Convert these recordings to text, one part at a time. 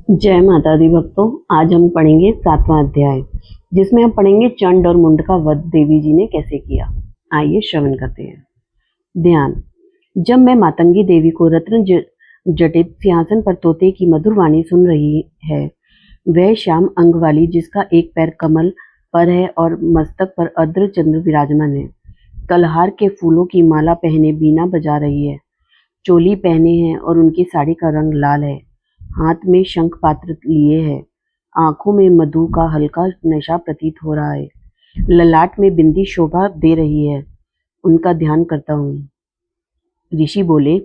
जय माता दी भक्तों। आज हम पढ़ेंगे 7वां अध्याय, जिसमें हम पढ़ेंगे चंड और मुंड का वध देवी जी ने कैसे किया। आइए श्रवण करते हैं। ध्यान। जब मैं मातंगी देवी को रत्न जटित सिंहासन पर तोते की मधुर वाणी सुन रही है, वह श्याम अंग वाली जिसका एक पैर कमल पर है और मस्तक पर अर्ध चंद्र विराजमान है, कलहार के फूलों की माला पहने बीना बजा रही है, चोली पहने हैं और उनकी साड़ी का रंग लाल है, हाथ में शंख पात्र लिए है, आंखों में मधु का हल्का नशा प्रतीत हो रहा है, ललाट में बिंदी शोभा दे रही है, उनका ध्यान करता हूँ। ऋषि बोले,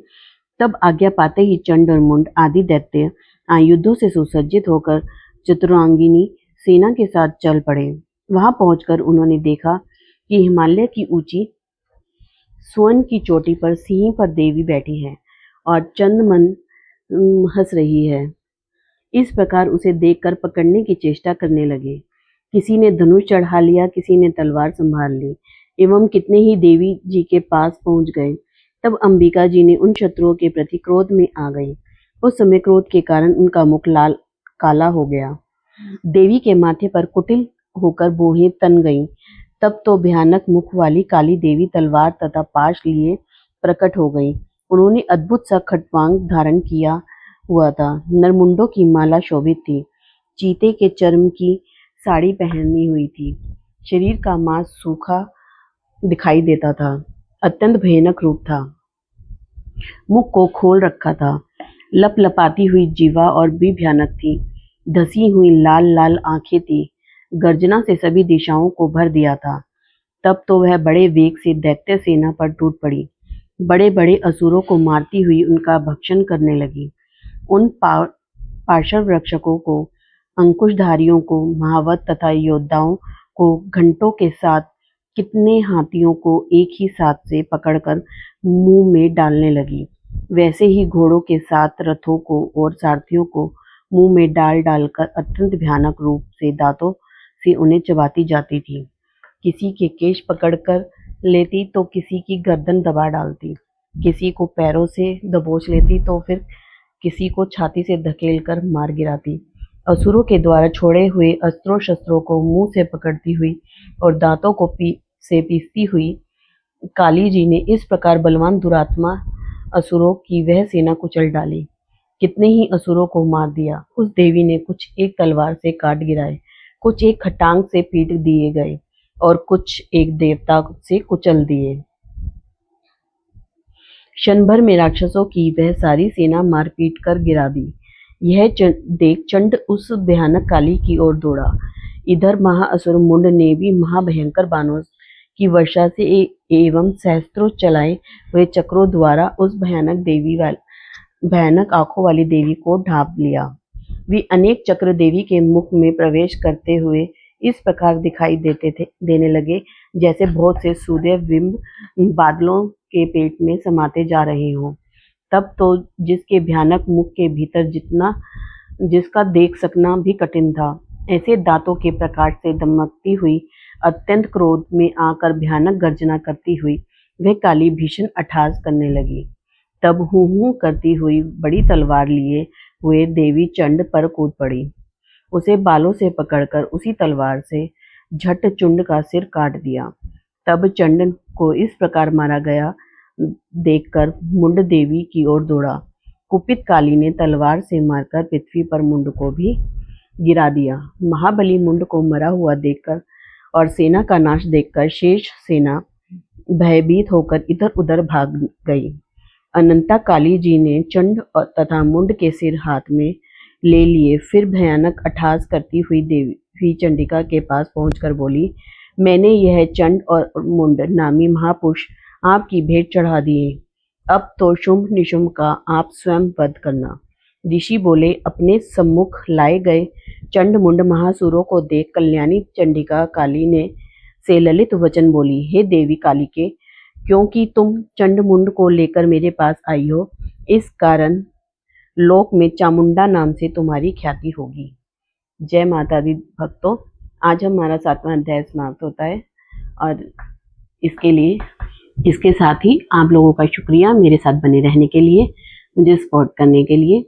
तब आज्ञा पाते ही चंड और मुंड आदि दैत्य आयुधों से सुसज्जित होकर चतुरांगिनी सेना के साथ चल पड़े। वहां पहुंचकर उन्होंने देखा कि हिमालय की ऊंची स्वर्ण की चोटी पर सिंह पर देवी बैठी है और चंदमन हंस रही है। इस प्रकार उसे देखकर पकड़ने की चेष्टा करने लगे। किसी ने धनुष चढ़ा लिया, किसी ने तलवार संभाल ली, एवं कितने ही देवी जी के पास पहुंच गए। तब अंबिका जी ने उन शत्रुओं के प्रति क्रोध में आ गई। उस समय क्रोध के कारण उनका मुख लाल काला हो गया। देवी के माथे पर कुटिल होकर भौहें तन गईं। तब तो भयानक मुख वाली काली देवी तलवार तथा पाश लिए प्रकट हो गई। उन्होंने अद्भुत सा खट्वांग धारण किया हुआ था। नरमुंडों की माला शोभित थी। चीते के चर्म की साड़ी पहनी हुई थी। शरीर का मांस सूखा दिखाई देता था। अत्यंत भयानक रूप था। मुख को खोल रखा था। लपलपाती हुई जीवा और भी भयानक थी। धसी हुई लाल लाल आंखें थी। गर्जना से सभी दिशाओं को भर दिया था। तब तो वह बड़े वेग से दैत्य सेना पर टूट पड़ी। बड़े बड़े असुरों को मारती हुई उनका भक्षण करने लगी। उन पार्श्व रक्षकों को, अंकुशधारियों को, महावत तथा योद्धाओं को घंटों के साथ कितने हाथियों को एक ही साथ से पकड़कर मुंह में डालने लगी। वैसे ही घोड़ों के साथ रथों को और सारथियों को मुंह में डाल डालकर अत्यंत भयानक रूप से दांतों से उन्हें चबाती जाती थी। किसी के केश पकड़कर लेती तो किसी की गर्दन दबा डालती, किसी को पैरों से दबोच लेती तो फिर किसी को छाती से धकेलकर मार गिराती। असुरों के द्वारा छोड़े हुए अस्त्रों शस्त्रों को मुंह से पकड़ती हुई और दांतों को पीसती हुई काली जी ने इस प्रकार बलवान दुरात्मा असुरों की वह सेना कुचल डाली। कितने ही असुरों को मार दिया। उस देवी ने कुछ एक तलवार से काट गिराए, कुछ एक खटांग से पीट दिए गए और कुछ एक देवता से कुचल दिए। क्षण भर में राक्षसों की वह सारी सेना मार पीट कर गिरा दी। यह देख चंड उस भयानक काली की ओर दौड़ा। इधर महाअसुर मुंड ने भी महाभयंकर बाणों की वर्षा से एवं सहस्त्रों चलाए हुए चक्रों द्वारा उस भयानक आंखों वाली देवी को ढांप लिया। वे अनेक चक्र देवी के मुख में प्रवेश करते हुए इस प्रकार दिखाई देने लगे, जैसे बहुत से सूर्य बिंब बादलों के पेट में समाते जा रहे हों। तब तो जिसके भयानक मुख के भीतर जिसका देख सकना भी कठिन था, ऐसे दांतों के प्रकाश से दमकती हुई अत्यंत क्रोध में आकर भयानक गर्जना करती हुई वह काली भीषण अट्टहास करने लगी। तब हूं करती हुई बड़ी तलवार लिए हुए देवी चंड पर कूद पड़ी। उसे बालों से पकड़कर उसी तलवार से झट चुंड का सिर काट दिया। तब चंड को इस प्रकार मारा गया देखकर मुंड देवी की ओर दौड़ा। कुपित काली ने तलवार से मारकर पृथ्वी पर मुंड को भी गिरा दिया। महाबली मुंड को मरा हुआ देखकर और सेना का नाश देखकर शेष सेना भयभीत होकर इधर उधर भाग गई। अनंता काली जी ने चंड तथा मुंड के सिर हाथ में ले लिए। फिर भयानक अट्टहास करती हुई देवी चंडिका के पास पहुंचकर बोली, मैंने यह चंड और मुंड नामी महापुरुष आपकी भेंट चढ़ा दिए। अब तो शुंभ निशुंभ का आप स्वयं वध करना। ऋषि बोले, अपने सम्मुख लाए गए चंड मुंड महासुरों को देख कल्याणी चंडिका काली ने से ललित वचन बोली, हे देवी कालिके, क्योंकि तुम चंड मुंड को लेकर मेरे पास आई हो, इस कारण लोक में चामुंडा नाम से तुम्हारी ख्याति होगी। जय माता दी भक्तों। आज हमारा 7वां अध्याय समाप्त होता है और इसके साथ ही आप लोगों का शुक्रिया मेरे साथ बने रहने के लिए, मुझे सपोर्ट करने के लिए।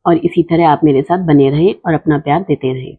और इसी तरह आप मेरे साथ बने रहें और अपना प्यार देते रहें।